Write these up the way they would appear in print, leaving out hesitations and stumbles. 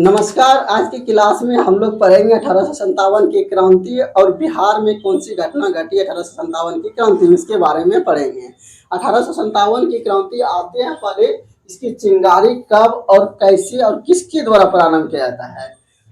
नमस्कार। आज की क्लास में हम लोग पढ़ेंगे 1857 की क्रांति और बिहार में कौन सी घटना घटी 1857 की क्रांति में, इसके बारे में पढ़ेंगे। 1857 की क्रांति आते हैं, पहले इसकी चिंगारी कब और कैसे और किसके द्वारा प्रारंभ किया जाता है।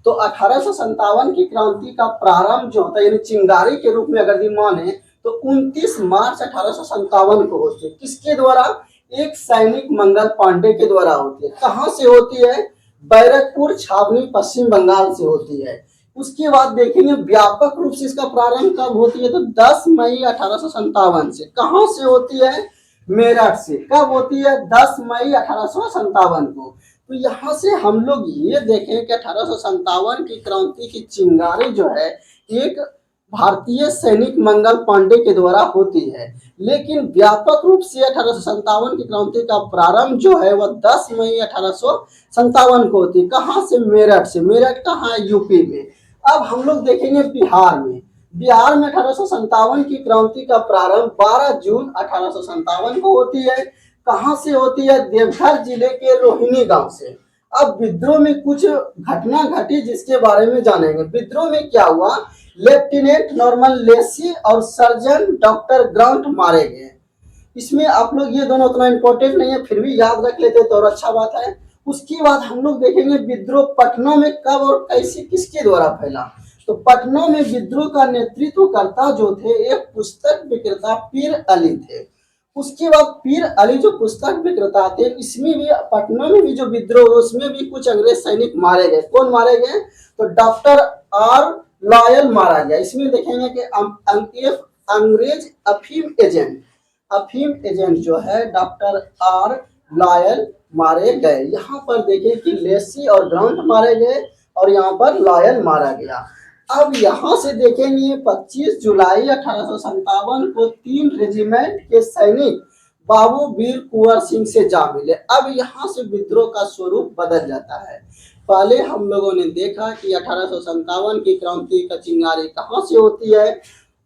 तो 1857 की क्रांति का प्रारंभ जो होता है यानी चिंगारी के रूप में अगर माने तो 29 मार्च 1857 को होती है। किसके द्वारा? एक सैनिक मंगल पांडे के द्वारा होती है। कहाँ से होती है? बैरकपुर छावनी पश्चिम बंगाल से होती है। उसके बाद देखेंगे व्यापक रूप से इसका प्रारंभ कब होती है तो 10 मई 1857 से। कहाँ से होती है? मेरठ से। कब होती है? 10 मई 1857 को। तो यहाँ से हम लोग ये देखें कि 1857 की क्रांति की चिंगारी जो है एक भारतीय सैनिक मंगल पांडे के द्वारा होती है, लेकिन व्यापक रूप से 1857 की क्रांति का प्रारंभ जो है वह 10 मई 1857 को होती है। कहाँ से? मेरठ से। मेरठ कहाँ है? यूपी में। अब हम लोग देखेंगे बिहार में। बिहार में 1857 की क्रांति का प्रारंभ 12 जून 1857 को होती है। कहाँ से होती है? देवघर जिले के रोहिणी गांव से। अब विद्रोह में कुछ घटना घटी जिसके बारे में जानेंगे। विद्रोह में क्या हुआ? लेफ्टिनेंट नॉर्मन लेसी और सर्जन डॉक्टर ग्रांट मारे गए। इसमें आप लोग ये दोनों उतना इंपॉर्टेंट नहीं है, फिर भी याद रख लेते तो और अच्छा बात है। उसके बाद हम लोग देखेंगे विद्रोह पटना में कब और कैसे किसके द्वारा फैला। तो पटना में विद्रोह का नेतृत्व करता जो थे एक पुस्तक विक्रेता पीर अली थे। उसके बाद पीर अली जो पुस्तक विक्रेता थे, इसमें भी पटना में भी जो विद्रोह उसमें भी कुछ अंग्रेज सैनिक मारे गए। कौन मारे गए? तो डॉक्टर आर लॉयल मारा गया। इसमें देखेंगे कि अंग्रेज अफीम एजेंट जो है डॉक्टर आर लॉयल मारे गए। यहाँ पर देखिए कि लेसी और ग्रांट मारे गए और यहाँ पर लॉयल मारा गया। अब यहाँ से देखेंगे 25 जुलाई 1857 को 3 रेजिमेंट के सैनिक बाबू वीर कुंवर सिंह से जा मिले। अब यहाँ से विद्रोह का स्वरूप बदल जाता है। पहले हम लोगों ने देखा कि 1857 की क्रांति का चिंगारी कहाँ से होती है।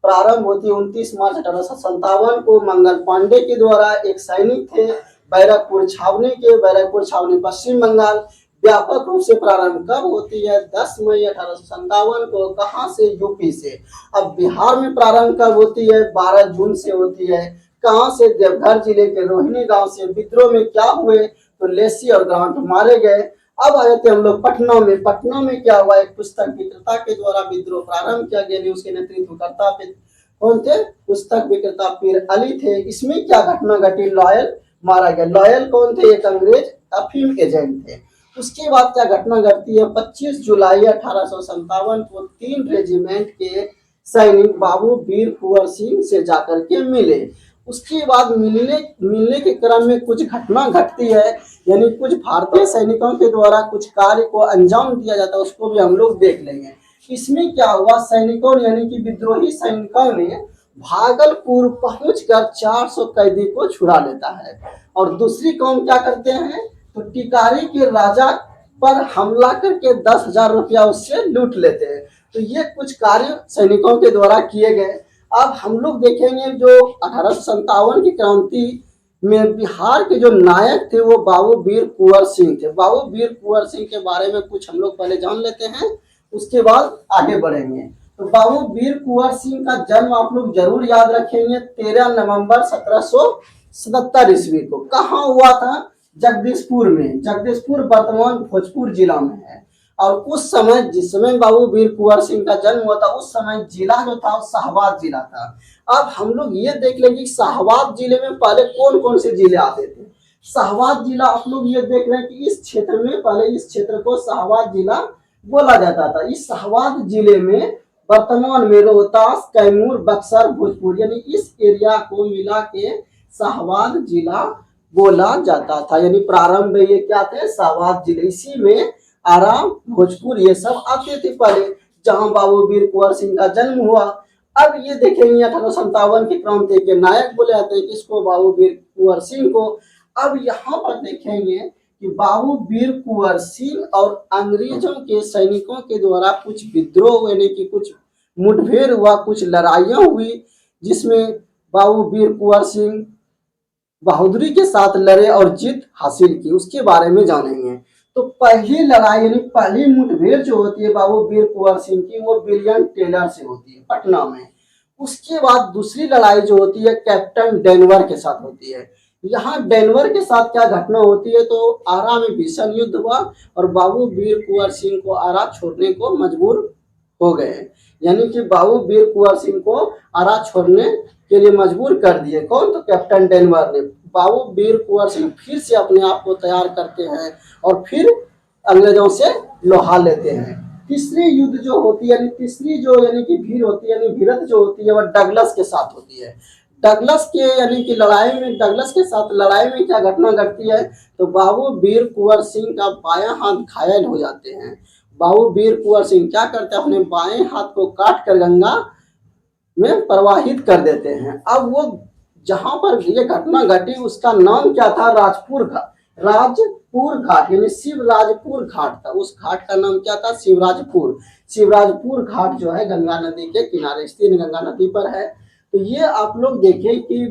प्रारंभ होती है 29 मार्च 1857 को मंगल पांडे के द्वारा। एक सैनिक थे बैरकपुर छावनी पश्चिम बंगाल। व्यापक रूप से प्रारंभ कब होती है? 10 मई 1857 को। कहाँ से? यूपी से। अब बिहार में प्रारंभ कब होती है? 12 जून से होती है। कहाँ से? देवघर जिले के रोहिणी गांव से। विद्रोह में क्या हुए? तो लेसी और ग्रांट मारे गए। अब आ जाते हम लोग पटना में। पटना में क्या हुआ? एक पुस्तक विक्रेता के द्वारा विद्रोह प्रारंभ किया गया। उसके नेतृत्वकर्ता कौन थे? पुस्तक विक्रेता पीर अली थे। इसमें क्या घटना घटी? लॉयल मारा गया। लॉयल कौन थे? एक अंग्रेज अफीम एजेंट थे। उसके बाद क्या घटना घटती है? 25 जुलाई 1857 को 3 रेजिमेंट के सैनिक बाबू वीर कुंवर सिंह से जाकर के मिले। उसके बाद मिलने के क्रम में कुछ घटना घटती है, यानी कुछ भारतीय सैनिकों के द्वारा कुछ कार्य को अंजाम दिया जाता है, उसको भी हम लोग देख लेंगे। इसमें क्या हुआ? सैनिकों यानी कि विद्रोही सैनिकों ने भागलपुर पहुंचकर 400 कैदी को छुड़ा लेता है। और दूसरी कौम क्या करते हैं? तो टिकारी के राजा पर हमला करके 10,000 रुपया उससे लूट लेते हैं। तो ये कुछ कार्य सैनिकों के द्वारा किए गए। अब हम लोग देखेंगे जो 1857 की क्रांति में बिहार के जो नायक थे वो बाबू वीर कुंवर सिंह थे। बाबू वीर कुंवर सिंह के बारे में कुछ हम लोग पहले जान लेते हैं, उसके बाद आगे बढ़ेंगे। तो बाबू वीर कुंवर सिंह का जन्म आप लोग जरूर याद रखेंगे 13 नवंबर 1777 ईस्वी को। कहाँ हुआ था? जगदीशपुर में। जगदीशपुर वर्तमान भोजपुर जिला में है। और उस समय जिस समय बाबू वीर कुंवर सिंह का जन्म हुआ था उस समय जिला जो था वो शाहबाद जिला था। अब हम लोग ये देख लेंगे शाहबाद जिले में पहले कौन कौन से जिले आते थे। शाहबाद जिला आप लोग ये देख रहे हैं कि इस क्षेत्र में पहले इस क्षेत्र को शाहबाद जिला बोला जाता था। इस शाहबाद जिले में वर्तमान में रोहतास, कैमूर, बक्सर, भोजपुर यानी इस एरिया को मिला के शाहबाद जिला बोला जाता था। यानी प्रारंभ में ये क्या थे? शाहबाद जिले। इसी में आराम, भोजपुर ये सब आते थे पहले, जहां बाबू वीर कुंवर सिंह का जन्म हुआ। अब ये देखेंगे 1857 की क्रांति के नायक बोले जाते हैं किसको? बाबू वीर कुंवर सिंह को। अब यहाँ पर देखेंगे कि बाबू वीर कुंवर सिंह और अंग्रेजों के सैनिकों के द्वारा कुछ विद्रोह यानी कि कुछ मुठभेड़ हुआ, कुछ लड़ाइयां हुई, जिसमें बाबू वीर कुंवर सिंह बहादुरी के साथ लड़े और जीत हासिल की। उसके बारे में जानेंगे। तो पहली लड़ाई यानी पहली मुठभेड़ जो होती है बाबू वीर कुंवर सिंह की, वो विलियम टेलर से होती है पटना में। उसके बाद दूसरी लड़ाई जो होती है कैप्टन डेनवर के साथ होती है। यहाँ डेनवर के साथ क्या घटना होती है, तो आरा में भीषण युद्ध हुआ और बाबू वीर कुंवर सिंह को आरा छोड़ने को मजबूर हो गए। यानी कि बाबू वीर कुंवर सिंह को आरा छोड़ने के लिए मजबूर कर दिए। कौन? तो कैप्टन डेनवर ने। बाबू वीर कुंवर सिंह फिर से अपने आप को तैयार करते हैं और फिर अंग्रेजों से लोहा लेते हैं। तीसरी युद्ध जो होती है, यानी तीसरी जो यानी कि भीड़ होती है, यानी भीरत जो होती है, वह डगलस के साथ होती है। डगलस के यानी कि लड़ाई में, डगलस के साथ लड़ाई में क्या घटना घटती है, तो बाबू वीर कुंवर सिंह का बायां हाथ घायल हो जाते हैं। बाबू वीर कुंवर सिंह क्या करते हैं, अपने बाएं हाथ को काट कर गंगा में प्रवाहित कर देते हैं। अब वो जहां पर ये घटना घटी उसका नाम क्या था, राजपुर घाट। राजपुर घाट यानी शिवराजपुर घाट था। उस घाट का नाम क्या था, शिवराजपुर। शिवराजपुर घाट जो है गंगा नदी के किनारे स्थित, गंगा नदी पर है। तो ये आप लोग देखें कि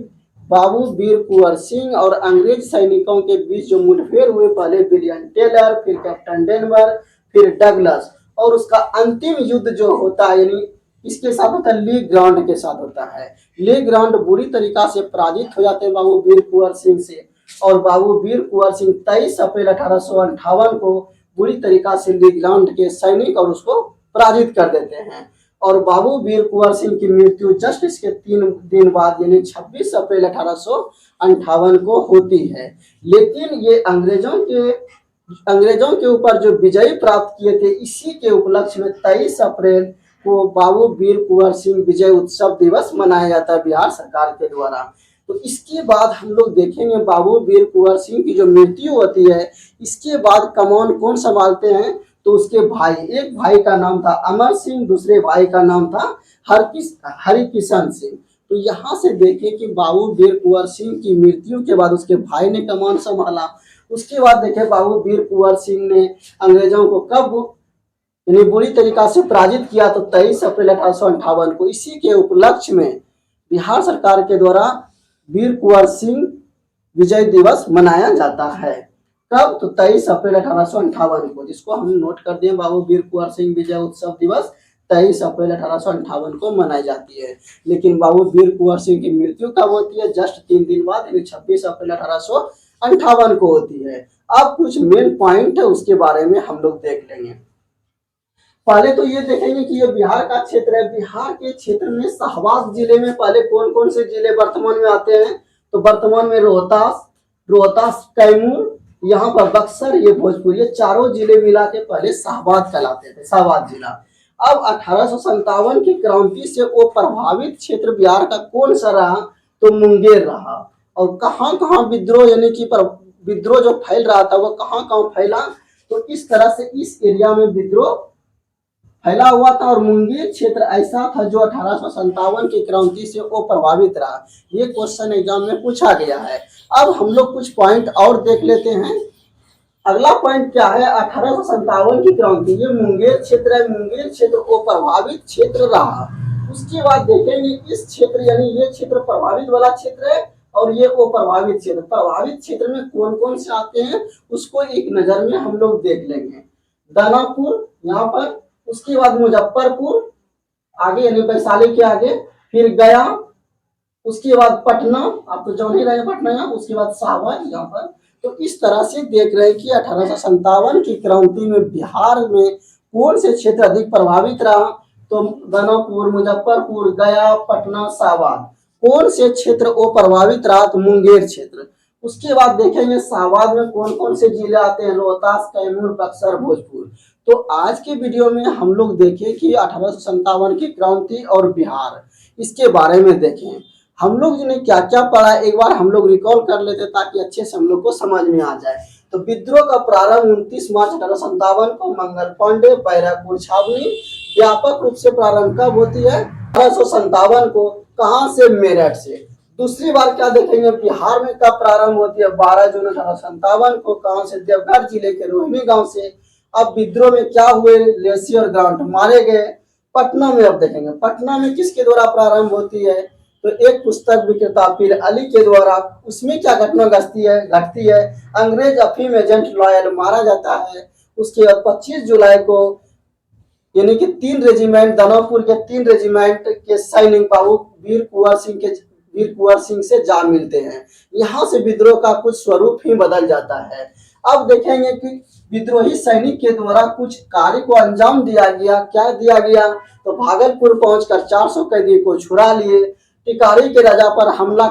बाबू वीर कुंवर सिंह और अंग्रेज सैनिकों के बीच जो मुठभेड़ हुए, पहले विलियम टेलर, फिर कैप्टन डेनवर, फिर डगलस, और उसका अंतिम युद्ध जो होता है यानी इसके साथ होता है ली ग्रांड के साथ होता है। ली ग्रांड बुरी तरीका से पराजित हो जाते हैं बाबू वीर कुंवर सिंह से, और बाबू वीर कुंवर सिंह 23 अप्रैल 1858 को बुरी तरीका से ली ग्रांड के सैनिक और उसको पराजित कर देते हैं। और बाबू वीर कुंवर सिंह की मृत्यु जस्ट इसके 3 दिन बाद यानी 26 अप्रैल 1858 को होती है। लेकिन ये अंग्रेजों के ऊपर जो विजय प्राप्त किए थे, इसी के उपलक्ष्य में 23 अप्रैल को बाबू वीर कुंवर सिंह विजय उत्सव दिवस मनाया जाता है बिहार सरकार के द्वारा। तो इसके बाद हम लोग देखेंगे बाबू वीर कुंवर सिंह की जो मृत्यु होती है, इसके बाद कमान कौन संभालते हैं, तो उसके भाई, एक भाई का नाम था अमर सिंह, दूसरे भाई का नाम था हरिकिशन सिंह। तो यहाँ से देखें कि बाबू वीर कुंवर सिंह की मृत्यु के बाद उसके भाई ने कमान संभाला। उसके बाद देखें बाबू वीर कुंवर सिंह ने अंग्रेजों को कब यानी बुरी तरीका से पराजित किया, तो 23 अप्रैल 1858 को। इसी के उपलक्ष्य में बिहार सरकार के द्वारा वीर कुंवर सिंह विजय दिवस मनाया जाता है। कब? तो 23 अप्रैल 1858 को, जिसको हम नोट कर दिए, बाबू वीर कुंवर सिंह विजय उत्सव दिवस 23 अप्रैल 1858 को मनाई जाती है। लेकिन बाबू वीर कुंवर सिंह की मृत्यु कब होती है, जस्ट 3 दिन बाद यानी 26 अप्रैल 1858 को होती है। अब कुछ मेन पॉइंट है उसके बारे में हम लोग देख लेंगे। पहले तो ये देखेंगे कि ये बिहार का क्षेत्र है। बिहार के क्षेत्र में शाहबाद जिले में पहले कौन कौन से जिले वर्तमान में आते हैं, तो वर्तमान में रोहतास, कैमूर, यहाँ पर बक्सर, ये भोजपुर, ये चारों जिले मिला के पहले शाहबाद कहलाते थे, शाहबाद जिला। अब 1857 की क्रांति से वो प्रभावित क्षेत्र बिहार का कौन सा रहा, तो मुंगेर रहा। और कहाँ कहाँ विद्रोह यानी कि विद्रोह जो फैल रहा था वो कहाँ कहाँ फैला, तो इस तरह से इस एरिया में विद्रोह फैला हुआ था। और मुंगेर क्षेत्र ऐसा था जो 1857 की क्रांति से वो प्रभावित रहा। ये क्वेश्चन एग्जाम में पूछा गया है। अब हम लोग कुछ पॉइंट और देख लेते हैं। अगला पॉइंट क्या है, 1857 की क्रांति, ये मुंगेर क्षेत्र है, मुंगेर क्षेत्र वो प्रभावित क्षेत्र रहा। उसके बाद देखेंगे इस क्षेत्र यानी ये क्षेत्र प्रभावित वाला क्षेत्र है और ये वो प्रभावित क्षेत्र। प्रभावित क्षेत्र में कौन कौन से आते हैं उसको एक नजर में हम लोग देख लेंगे। दानापुर यहाँ पर, उसके बाद मुजफ्फरपुर आगे यानी वैशाली के आगे, फिर गया, उसके बाद पटना, आप तो जान ही रहे पटना यहाँ, उसके बाद सावर यहाँ पर। तो इस तरह से देख रहे हैं कि 1857 की क्रांति में बिहार में कौन से क्षेत्र अधिक प्रभावित रहा, तो दानापुर, मुजफ्फरपुर, गया, पटना, शाहबाद। कौन से क्षेत्र वो प्रभावित रहा, तो मुंगेर क्षेत्र। उसके बाद देखेंगे शाहबाद में कौन कौन से जिले आते हैं, रोहतास, कैमूर, बक्सर, भोजपुर। तो आज के वीडियो में हम लोग देखें कि 1857 की क्रांति और बिहार, इसके बारे में देखें। हम लोग ने क्या क्या पढ़ा एक बार हम लोग रिकॉल कर लेते ताकि अच्छे से हम लोग को समझ में आ जाए। तो विद्रोह का प्रारंभ 29 मार्च 1857 को मंगल पांडे, बैरकपुर छावनी। व्यापक रूप से प्रारंभ कब होती है, 1857 को। कहाँ से, मेरठ से। दूसरी बार क्या देखेंगे, बिहार में कब प्रारंभ होती है, 12 जून 1857 को। कहाँ से, देवघर जिले के रोहिणी गांव से। अब विद्रोह में क्या हुए, लेसी और ग्रांट मारे गए। पटना में अब देखेंगे, पटना में किसके द्वारा प्रारंभ होती है, तो एक पुस्तक विक्रेता पीर अली के द्वारा उसमें क्या घटना घटती है। अंग्रेज अफीम एजेंट लॉयल मारा जाता है। उसके बाद 25 जुलाई को यानी कि 3 रेजिमेंट दानापुर के 3 रेजिमेंट के सैनिक बाबू वीर कुंवर सिंह से जा मिलते हैं। यहाँ से विद्रोह का कुछ स्वरूप ही बदल जाता है। अब देखेंगे कि विद्रोही सैनिक के द्वारा कुछ कार्य को अंजाम दिया गया। क्या दिया गया? तो भागलपुर पहुंचकर 400 कैदी को छुड़ा लिए। टिकारी के राजा पर हमला